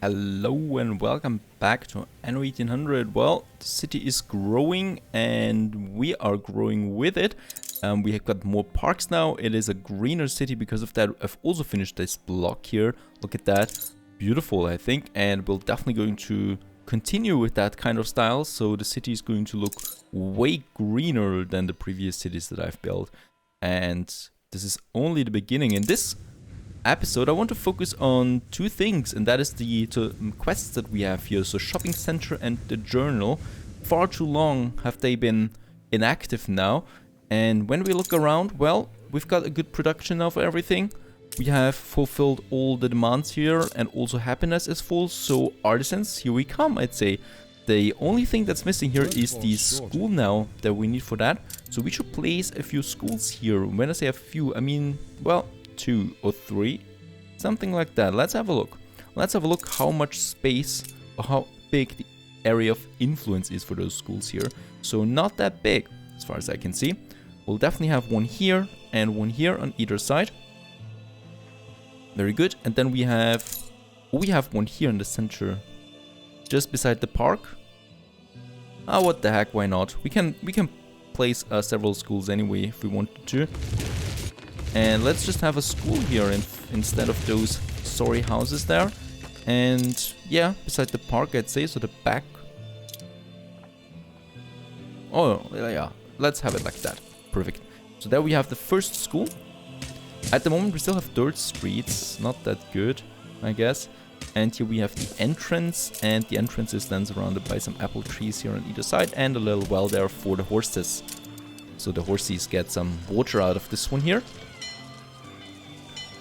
Hello and welcome back to Anno 1800. Well, the city is growing and we are growing with it. We have got more parks now. It is a greener city because of that. I've also finished this block here. Look at that. Beautiful, I think. And we're definitely going to continue with that kind of style. So the city is going to look way greener than the previous cities that I've built. And this is only the beginning. In this episode, I want to focus on two things, and that is the quests that we have here. So shopping center and the journal. Far too long have they been inactive now. And when we look around, well, we've got a good production now for everything. We have fulfilled all the demands here, and also happiness is full. So artisans, here we come, I'd say. The only thing that's missing here is the school now that we need for that. So we should place a few schools here. When I say a few, I mean, well, 2 or 3, something like that. Let's have a look. Let's have a look how much space or how big the area of influence is for those schools here. So not that big as far as I can see. We'll definitely have one here and one here on either side. Very good. And then we have one here in the center, just beside the park. Ah, what the heck, why not? We can place several schools anyway if we wanted to. And let's just have a school here instead of those sorry houses there. And yeah, beside the park, I'd say, so the back. Oh, yeah, let's have it like that. Perfect. So there we have the first school. At the moment, we still have dirt streets. Not that good, I guess. And here we have the entrance. And the entrance is then surrounded by some apple trees here on either side. And a little well there for the horses. So the horses get some water out of this one here.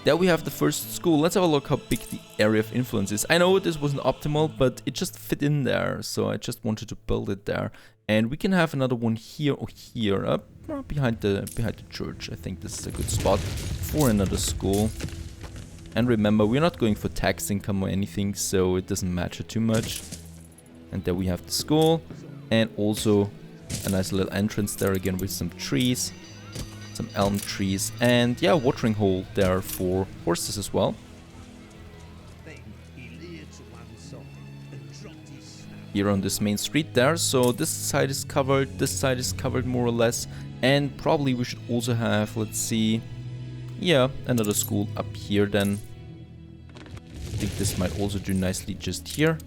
There we have the first school. Let's have a look how big the area of influence is. I know this wasn't optimal, but it just fit in there. So I just wanted to build it there. And we can have another one here or here, behind the church. I think this is a good spot for another school. And remember, we're not going for tax income or anything, so it doesn't matter too much. And there we have the school. And also a nice little entrance there again with some trees. Some elm trees, and yeah, watering hole there for horses as well. Here on this main street there, so this side is covered more or less, and probably we should also have, let's see, yeah, another school up here then. I think this might also do nicely just here.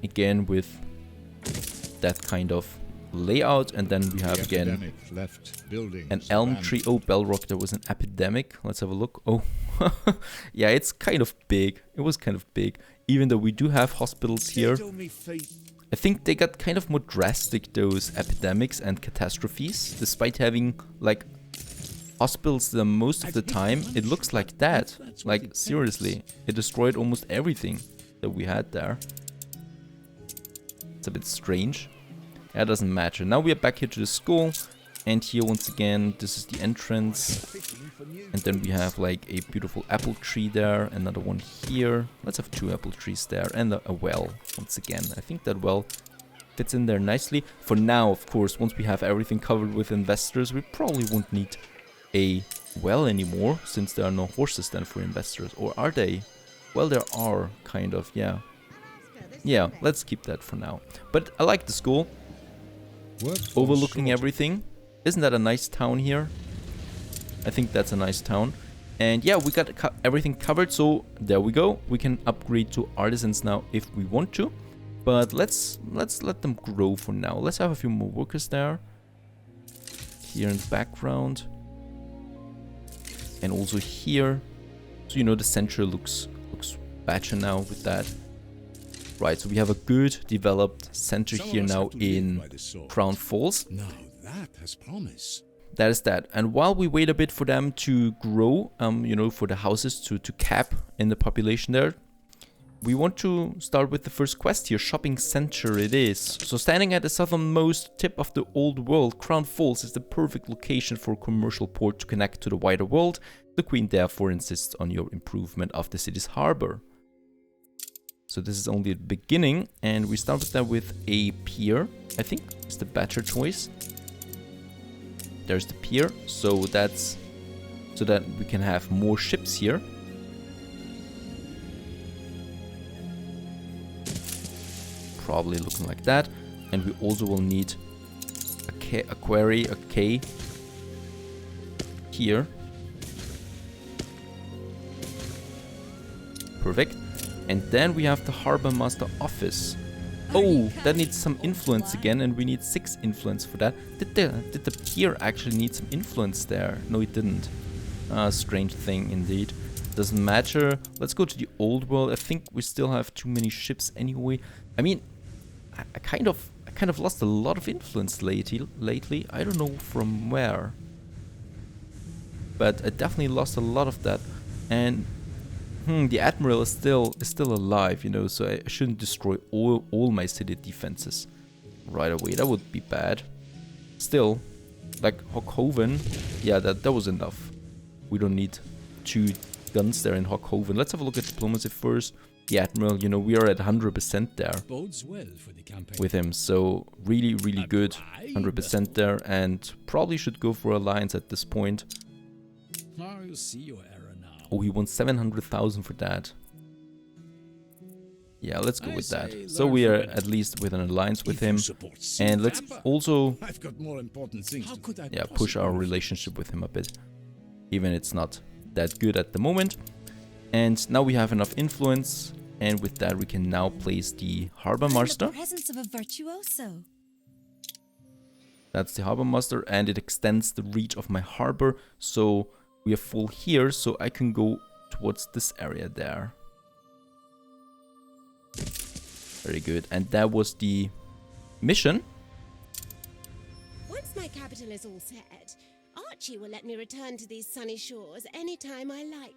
Again with that kind of layout, and then we have again an elm tree. Oh, Bellrock, there was an epidemic. Let's have a look. Oh, yeah, it's kind of big. It was kind of big, even though we do have hospitals here. I think they got kind of more drastic, those epidemics and catastrophes, despite having like hospitals most of the time. It looks like that. Like seriously, it destroyed almost everything that we had there. It's a bit strange. That doesn't matter. Now we are back here to the school, and here once again this is the entrance, and then we have like a beautiful apple tree there, another one here. Let's have 2 apple trees there, and a well once again. I think that well fits in there nicely. For now, of course, once we have everything covered with investors, we probably won't need a well anymore, since there are no horses then for investors. Or are they? Well, there are, kind of, yeah. Yeah, let's keep that for now. But I like the school. Overlooking everything. Isn't that a nice town here? I think that's a nice town. And yeah, we got everything covered, so there we go. We can upgrade to artisans now if we want to. But let's let them grow for now. Let's have a few more workers there. Here in the background. And also here. So you know the center looks better now with that. Right, so we have a good developed center here now in Crown Falls. Now that has promise. That is that. And while we wait a bit for them to grow, you know, for the houses to cap in the population there, we want to start with the first quest here. Shopping center it is. So standing at the southernmost tip of the old world, Crown Falls is the perfect location for a commercial port to connect to the wider world. The Queen therefore insists on your improvement of the city's harbor. So this is only the beginning, and we start with that with a pier. I think it's the better choice. There's the pier, so that we can have more ships here. probably looking like that. And we also will need a quarry, a K here. Perfect. And then we have the Harbor Master office. Oh, that needs some influence again, and we need 6 influence for that. Did the pier actually need some influence there? No, it didn't. Strange thing indeed. Doesn't matter. Let's go to the old world. I think we still have too many ships anyway. I mean, I kind of lost a lot of influence lately. I don't know from where, but I definitely lost a lot of that. And the admiral is still alive, you know, so I shouldn't destroy all my city defenses right away. That would be bad. Still, like Hockhoven, yeah, that was enough. We don't need 2 guns there in Hockhoven. Let's have a look at diplomacy first. The admiral, you know, we are at 100% there Bodes well for the campaign. with him, so really good, 100% there, and probably should go for alliance at this point. I'll see your error now. Oh, he wants 700,000 for that. Yeah, let's go with that. So we are at least with an alliance with him, and let's also I've got more important things. How could I push our relationship with him a bit, even it's not that good at the moment. And now we have enough influence, and with that we can now place the Harbor Master. The presence of a virtuoso. That's the Harbor Master, and it extends the reach of my harbor, so we are full here, so I can go towards this area there. Very good, and that was the mission. Once my capital is all set, Archie will let me return to these sunny shores anytime I like.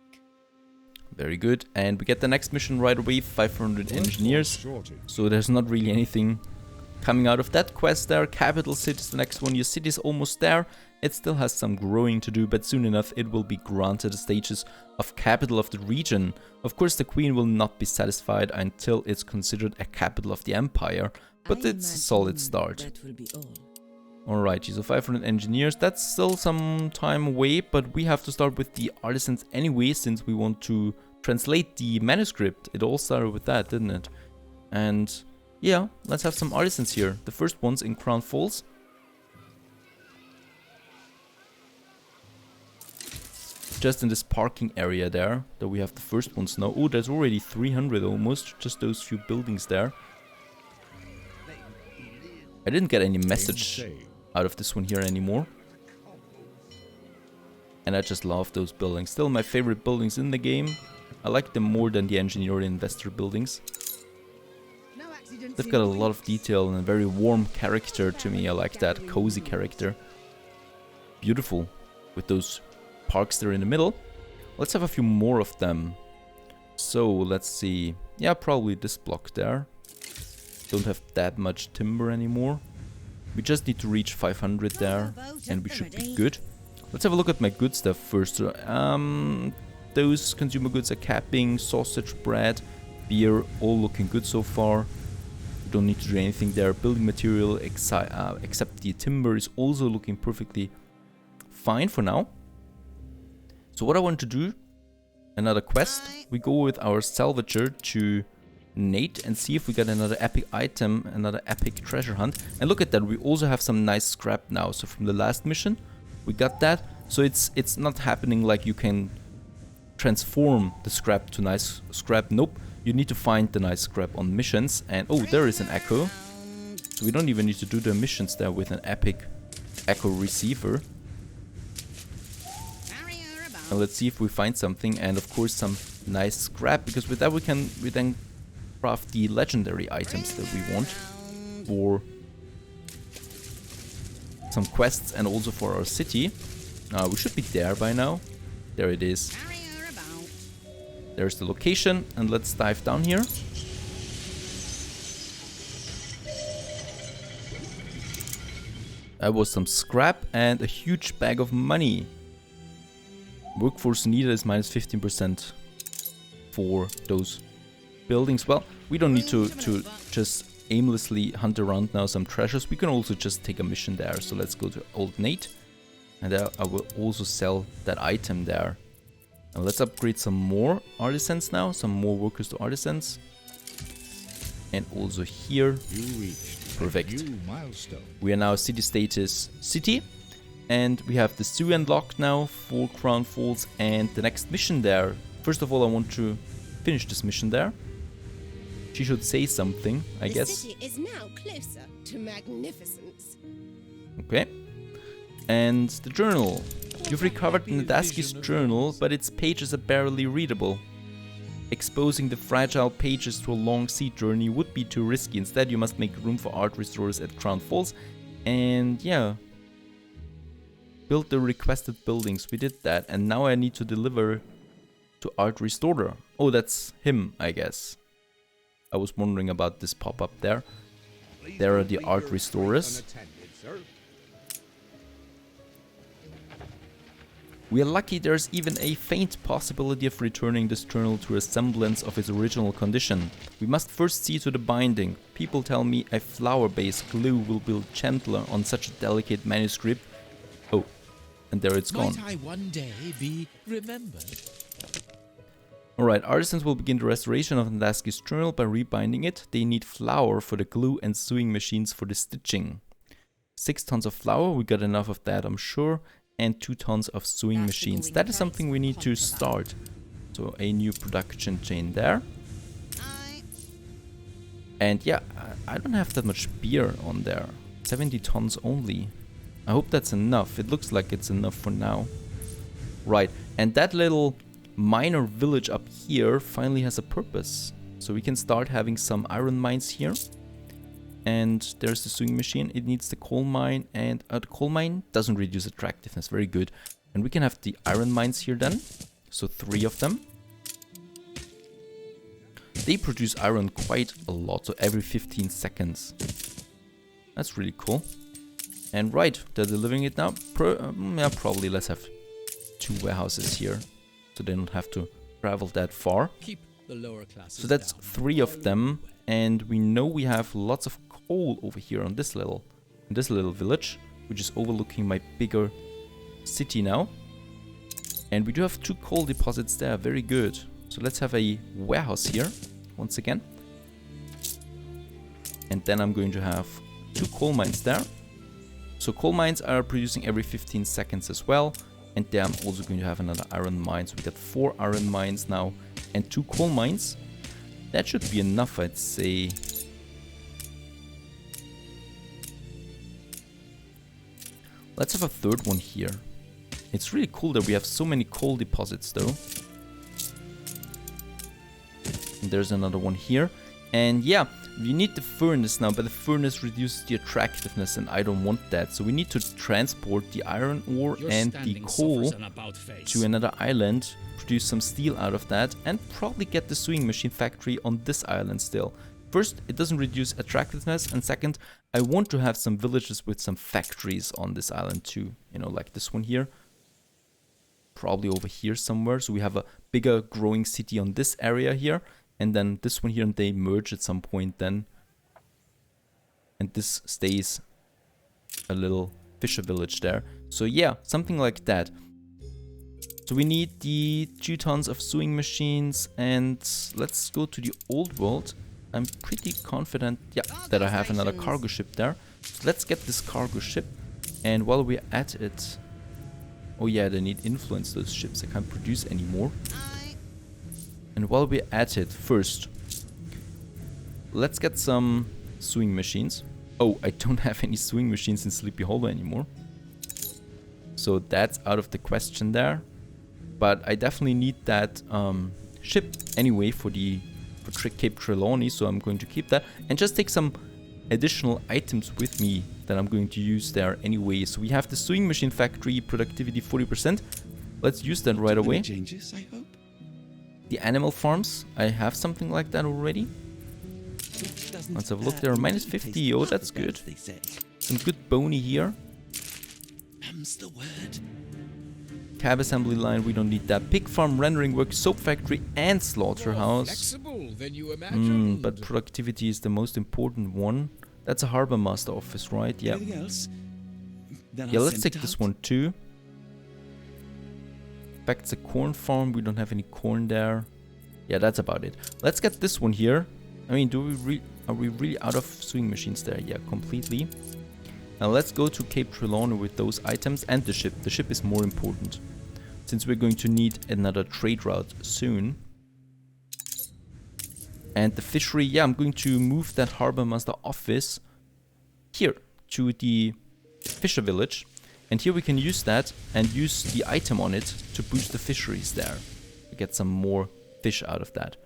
Very good, and we get the next mission right away, 500 engineers. So there's not really anything coming out of that quest there. Capital city is the next one. Your city is almost there. It still has some growing to do, but soon enough it will be granted the status of capital of the region. Of course, the queen will not be satisfied until it's considered a capital of the empire, but it's a solid start. That will be all. Alrighty, so 500 engineers, that's still some time away, but we have to start with the artisans anyway, since we want to translate the manuscript. It all started with that, didn't it? And yeah, let's have some artisans here. The first one's in Crown Falls. Just in this parking area there, that we have the first ones now. Oh, there's already 300 almost, just those few buildings there. I didn't get any message out of this one here anymore. And I just love those buildings. Still my favorite buildings in the game. I like them more than the engineer investor buildings. They've got a lot of detail and a very warm character to me. I like that cozy character. Beautiful with those parks there in the middle. Let's have a few more of them. So let's see. Yeah, probably this block there. Don't have that much timber anymore. We just need to reach 500 there and we should be good. Let's have a look at my good stuff first. Those consumer goods are capping, sausage, bread, beer, all looking good so far. We don't need to do anything there. Building material except the timber is also looking perfectly fine for now. So what I want to do, another quest, we go with our salvager to Nate and see if we get another epic item, another epic treasure hunt. And look at that, we also have some nice scrap now. So from the last mission, we got that. So it's not happening like you can transform the scrap to nice scrap. Nope, you need to find the nice scrap on missions. And oh, there is an echo. So we don't even need to do the missions there with an epic echo receiver. And let's see if we find something, and of course some nice scrap, because with that we then craft the legendary items that we want for some quests and also for our city. We should be there by now. There it is. There's the location, and let's dive down here. That was some scrap and a huge bag of money. Workforce needed is minus 15% for those buildings. Well, we don't need to just aimlessly hunt around now some treasures. We can also just take a mission there. So let's go to Old Nate. And I will also sell that item there. And let's upgrade some more artisans now. Some more workers to artisans. And also here. You reached Perfect. a new milestone. We are now city status city. And we have the zoo unlocked now for Crown Falls and the next mission there. First of all, I want to finish this mission there. She should say something, I guess. The city is now closer to magnificence. Okay. And the journal. You've recovered Nadaski's journal, but its pages are barely readable. Exposing the fragile pages to a long sea journey would be too risky. Instead, you must make room for art restorers at Crown Falls. And yeah. Build the requested buildings. We did that. And now I need to deliver to art restorer. Oh, that's him, I guess. I was wondering about this pop-up there. There are the art restorers. We are lucky there's even a faint possibility of returning this journal to a semblance of its original condition. We must first see to the binding. People tell me a flower-based glue will be gentler on such a delicate manuscript. Oh, and there it's gone. Might I one day be remembered? Alright, artisans will begin the restoration of Nadaski's journal by rebinding it. They need flour for the glue and sewing machines for the stitching. 6 tons of flour, we got enough of that, I'm sure. And 2 tons of sewing machines. That is something we need to start. So a new production chain there. And yeah, I don't have that much beer on there. 70 tons only. I hope that's enough. It looks like it's enough for now. Right, and that little minor village up here finally has a purpose. So we can start having some iron mines here. And there's the sewing machine. It needs the coal mine, and the coal mine doesn't reduce attractiveness. Very good. And we can have the iron mines here then. So 3 of them. They produce iron quite a lot, so every 15 seconds. That's really cool. And right, they're delivering it now. Yeah, probably let's have 2 warehouses here, so they don't have to travel that far. Keep the lower classes So that's down. 3 of them, and we know we have lots of coal over here on this little village, which is overlooking my bigger city now. And we do have 2 coal deposits there, very good. So let's have a warehouse here, once again. And then I'm going to have 2 coal mines there. So coal mines are producing every 15 seconds as well. And there I'm also going to have another iron mine. So we got 4 iron mines now and 2 coal mines. That should be enough, I'd say. Let's have a 3rd one here. It's really cool that we have so many coal deposits though. And there's another one here. And yeah, we need the furnace now, but the furnace reduces the attractiveness and I don't want that. So we need to transport the iron ore Your and the standing coal suffers an about-face. to another island, produce some steel out of that, and probably get the sewing machine factory on this island still. First, it doesn't reduce attractiveness, and second, I want to have some villages with some factories on this island too. You know, like this one here. Probably over here somewhere, so we have a bigger growing city on this area here. And then this one here, and they merge at some point then. And this stays a little fisher village there. So yeah, something like that. So we need the 2 tons of sewing machines, and let's go to the old world. I'm pretty confident, yeah, that I have another cargo ship there. So let's get this cargo ship. And while we're at it... Oh yeah, they need influence, those ships. I can't produce anymore. And while we're at it, first, let's get some sewing machines. Oh, I don't have any sewing machines in Sleepy Hollow anymore. So that's out of the question there. But I definitely need that ship anyway for Cape Trelawney, so I'm going to keep that. And just take some additional items with me that I'm going to use there anyway. So we have the sewing machine factory, productivity 40%. Let's use that right away. Changes, I hope. The animal farms, I have something like that already. Let's have a look there, minus 50, oh that's good. Some good bony here. The word. Cab assembly line, we don't need that. Pig farm, rendering work, soap factory and slaughterhouse. Flexible than you imagined. But productivity is the most important one. That's a harbor master office, right? Yeah. Anything else? Then Yeah, I'll let's send take it this out. one too. In fact, it's a corn farm. We don't have any corn there. Yeah, that's about it. Let's get this one here. I mean, do we Are we really out of sewing machines there? Yeah, completely. Now let's go to Cape Trelawney with those items and the ship. The ship is more important, since we're going to need another trade route soon. And the fishery, yeah, I'm going to move that harbor master office here to the fisher village. And here we can use that and use the item on it to boost the fisheries there. To get some more fish out of that.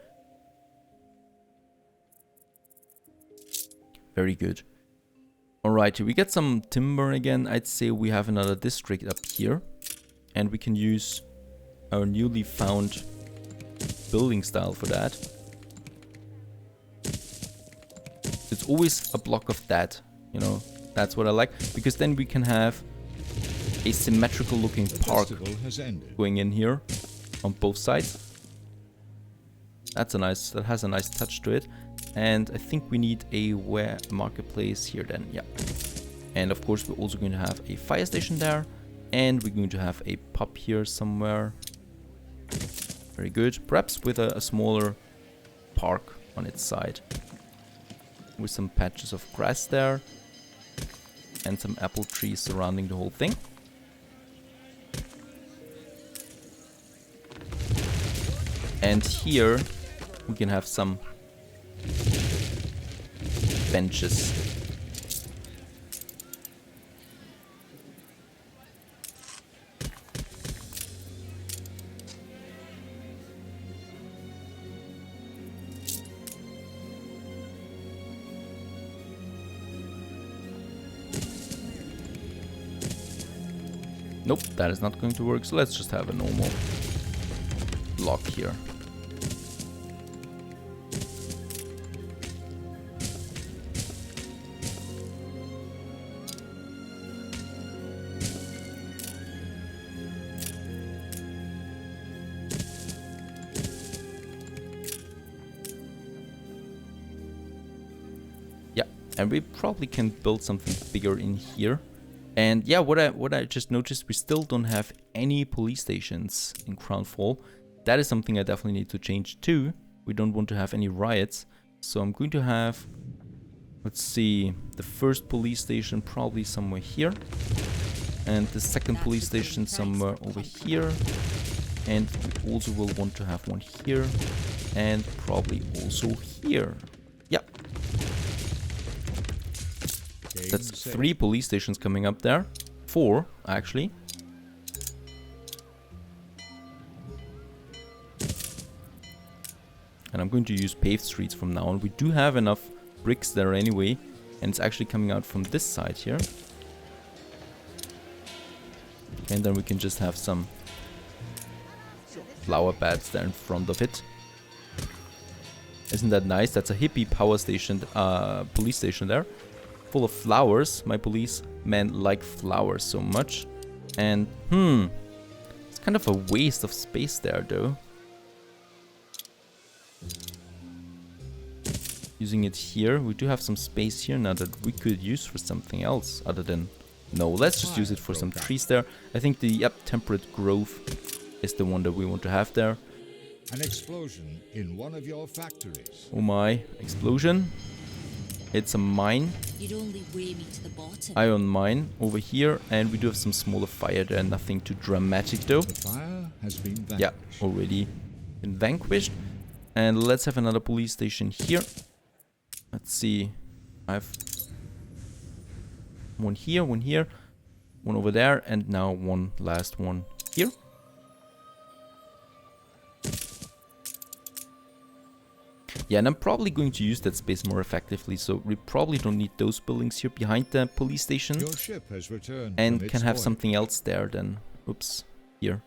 Very good. Alrighty, we get some timber again. I'd say we have another district up here. And we can use our newly found building style for that. It's always a block of that, you know, that's what I like. Because then we can have a symmetrical looking park going in here on both sides. That has a nice touch to it. And I think we need a marketplace here then, yeah. And of course we're also going to have a fire station there. And we're going to have a pub here somewhere. Very good. Perhaps with a smaller park on its side. With some patches of grass there. And some apple trees surrounding the whole thing. And here we can have some benches. Nope, that is not going to work, so let's just have a normal block here. Yeah, and we probably can build something bigger in here. And yeah, what I just noticed, we still don't have any police stations in Crownfall. That is something I definitely need to change too. We don't want to have any riots. So I'm going to have, let's see, the first police station probably somewhere here. And the second police station somewhere over here. And we also will want to have one here. And probably also here. Yeah. That's 3 police stations coming up there. 4, actually. And I'm going to use paved streets from now on. We do have enough bricks there anyway. And it's actually coming out from this side here. And then we can just have some flower beds there in front of it. Isn't that nice? That's a hippie power station, police station there. Full of flowers. My policemen like flowers so much. And it's kind of a waste of space there though. Using it here, we do have some space here now that we could use for something else other than, no, let's just use it for some trees there. I think the temperate grove is the one that we want to have there. An explosion in one of your factories. Oh my, explosion. It's a mine. You'd only weigh me to the bottom. Iron mine over here, and we do have some smaller fire there. Nothing too dramatic though. The fire has been vanquished. Yeah, already been vanquished. And let's have another police station here. Let's see. I have one here, one over there, and now one last one here. Yeah, and I'm probably going to use that space more effectively, so we probably don't need those buildings here behind the police station. Your ship has returned and from can its have voyage. something else there then. Oops, here.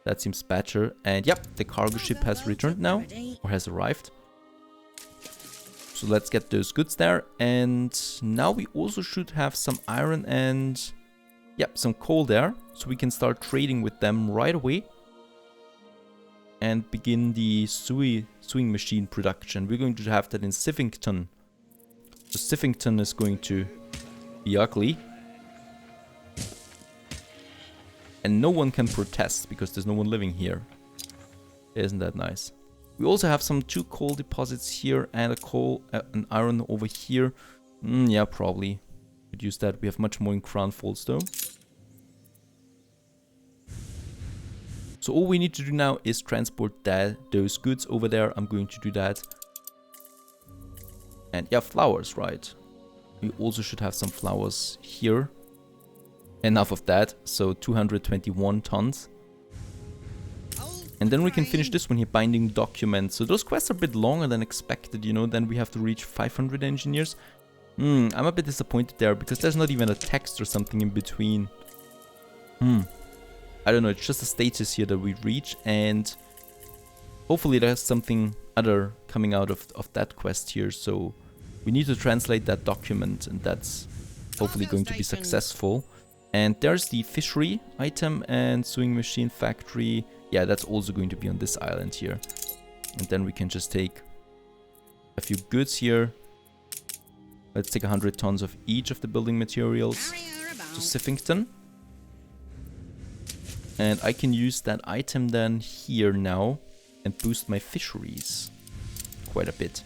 That seems better. And yep, the cargo ship has returned now, or has arrived. So let's get those goods there. And now we also should have some iron and yep, some coal there. So we can start trading with them right away. And begin the sewing machine production. We're going to have that in Sivington. So Sivington is going to be ugly. And no one can protest because there's no one living here. Isn't that nice? We also have some 2 coal deposits here and an iron over here. Yeah, probably could use that. We have much more in Crown Falls though. So all we need to do now is transport those goods over there. I'm going to do that. And yeah, flowers, right? We also should have some flowers here. Enough of that. So 221 tons. And then we can finish this one here, binding documents. So those quests are a bit longer than expected, you know. Then we have to reach 500 engineers. I'm a bit disappointed there because there's not even a text or something in between. I don't know, it's just a status here that we reach, and hopefully there's something other coming out of that quest here. So we need to translate that document, and that's hopefully going to be successful. And there's the fishery item and sewing machine factory. Yeah, that's also going to be on this island here. And then we can just take a few goods here. Let's take 100 tons of each of the building materials to Siffington. And I can use that item then here now and boost my fisheries quite a bit.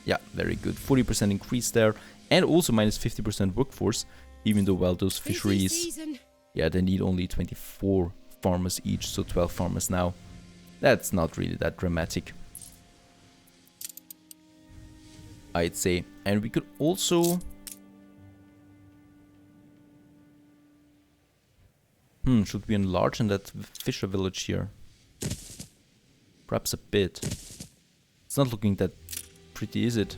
Yeah, very good. 40% increase there. And also minus 50% workforce. Even though, well, those fisheries, yeah, they need only 24 farmers each. So 12 farmers now. That's not really that dramatic, I'd say. And we could also... should we enlarge in that fisher village here? Perhaps a bit. It's not looking that pretty, is it?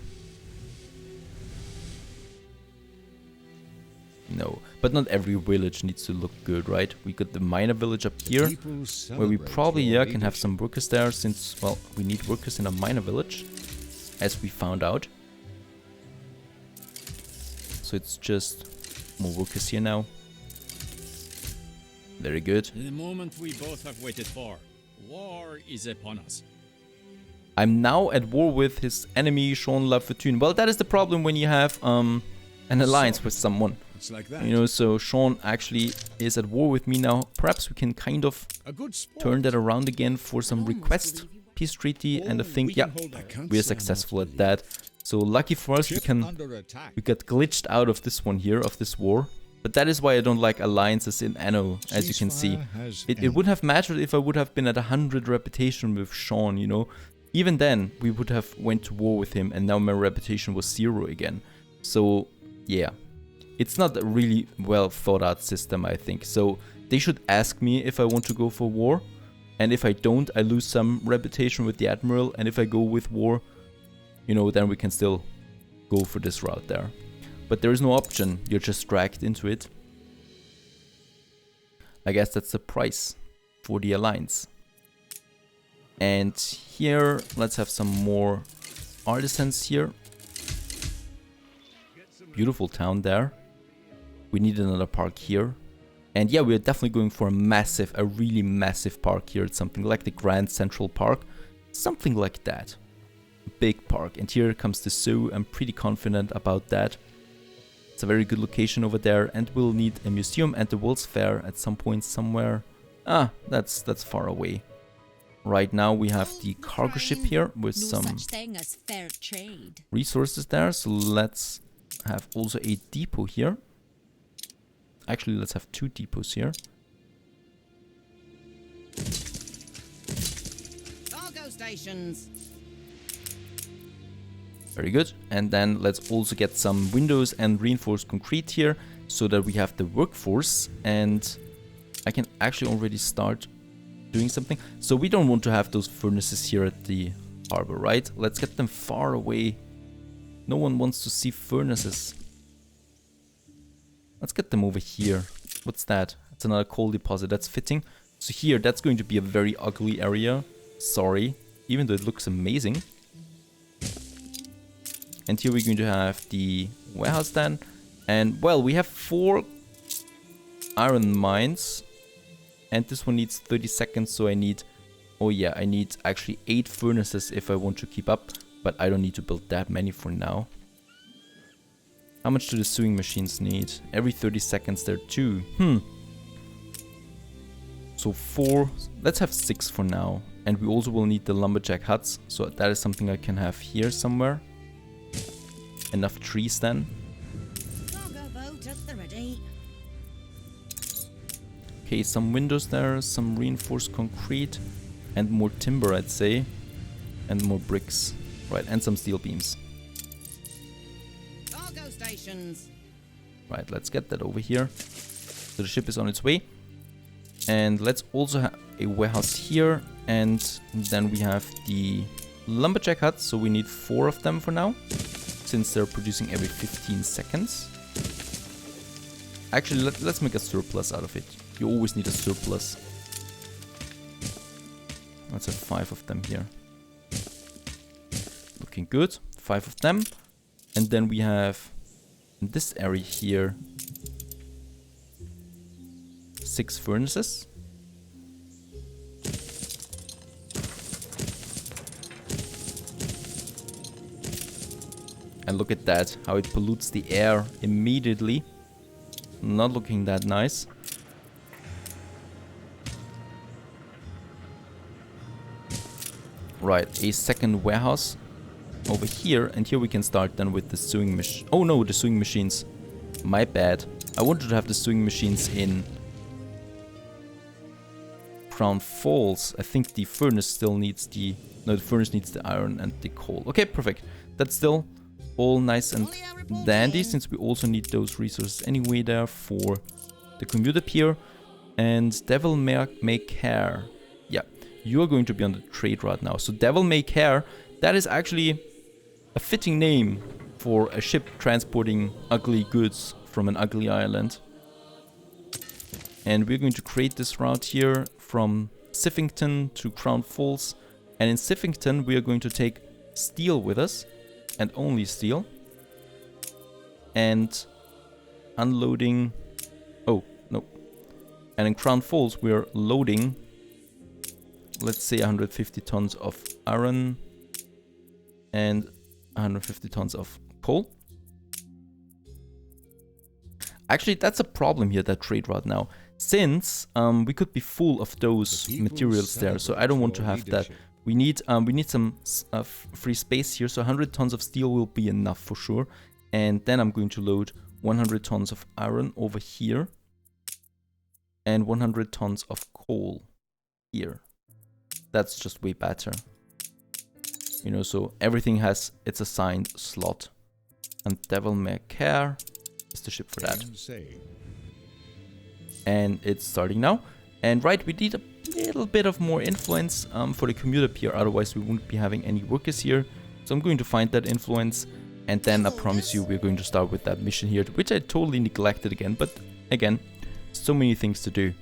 No, but not every village needs to look good, right? We got the miner village up here, where we probably, yeah, can have some workers there, since, well, we need workers in a miner village, as we found out. So it's just more workers here now. Very good. The moment we both have waited for. War is upon us. I'm now at war with his enemy, Sean La Fortune. Well, that is the problem when you have an alliance with someone. It's like that. You know, so Sean actually is at war with me now. Perhaps we can kind of turn that around again for some request peace treaty, and I think, yeah, we are successful at that. So lucky for us, we got glitched out of this one here, of this war. But that is why I don't like alliances in Anno, as you can see. It would have mattered if I would have been at 100 reputation with Sean, you know. Even then, we would have went to war with him, and now my reputation was 0 again. So, yeah. It's not a really well thought out system, I think. So, they should ask me if I want to go for war. And if I don't, I lose some reputation with the Admiral. And if I go with war, you know, then we can still go for this route there. But there is no option, you're just dragged into it. I guess that's the price for the alliance. And here, let's have some more artisans here. Beautiful town there. We need another park here. And yeah, we're definitely going for a really massive park here. It's something like the Grand Central Park. Something like that. Big park. And here comes the zoo. I'm pretty confident about that. It's a very good location over there, and we'll need a museum and the World's Fair at some point somewhere. Ah, that's far away. Right now we have the cargo ship here with some resources there, so let's have also a depot here. Actually, let's have 2 depots here. Cargo stations. Very good. And then let's also get some windows and reinforced concrete here, so that we have the workforce, and I can actually already start doing something. So we don't want to have those furnaces here at the harbor, right? Let's get them far away. No one wants to see furnaces. Let's get them over here. What's that? It's another coal deposit. That's fitting. So here, that's going to be a very ugly area. Sorry. Even though it looks amazing. And here we're going to have the warehouse then. And, well, we have 4 iron mines. And this one needs 30 seconds, so I need... Oh yeah, I need actually 8 furnaces if I want to keep up. But I don't need to build that many for now. How much do the sewing machines need? Every 30 seconds there are 2. So 4... Let's have 6 for now. And we also will need the lumberjack huts. So that is something I can have here somewhere. Enough trees then. Cargo boat at the ready. Okay, some windows there, some reinforced concrete, and more timber, I'd say, and more bricks, right, and some steel beams. Cargo stations. Right, let's get that over here. So the ship is on its way. And let's also have a warehouse here, and then we have the lumberjack huts, so we need 4 of them for now, since they're producing every 15 seconds. Actually, let's make a surplus out of it. You always need a surplus. Let's have 5 of them here. Looking good. 5 of them. And then we have in this area here 6 furnaces. And look at that, how it pollutes the air immediately. Not looking that nice. Right, a second warehouse over here, and here we can start then with the sewing machine. Oh no, the sewing machines. My bad. I wanted to have the sewing machines in Crown Falls. I think the furnace still needs the... No, the furnace needs the iron and the coal. Okay, perfect. That's still all nice and dandy, since we also need those resources anyway there for the commuter pier. And Devil May Care. Yeah, you're going to be on the trade route now. So Devil May Care, that is actually a fitting name for a ship transporting ugly goods from an ugly island. And we're going to create this route here from Siffington to Crown Falls. And in Siffington we are going to take steel with us, and only steel. And unloading... Oh, no. And in Crown Falls we're loading, let's say 150 tons of iron and 150 tons of coal. Actually, that's a problem here, that trade route now, since we could be full of those materials there, so I don't want to have that. We need some free space here, so 100 tons of steel will be enough for sure. And then I'm going to load 100 tons of iron over here and 100 tons of coal here. That's just way better. You know, so everything has its assigned slot. And Devil May Care is the ship for that. And it's starting now. And right, we need a little bit of more influence for the commuter pier, otherwise we wouldn't be having any workers here. So I'm going to find that influence, and then I promise you we're going to start with that mission here, which I totally neglected again, but again, so many things to do.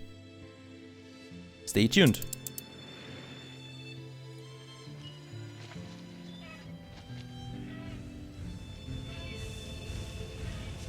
Stay tuned.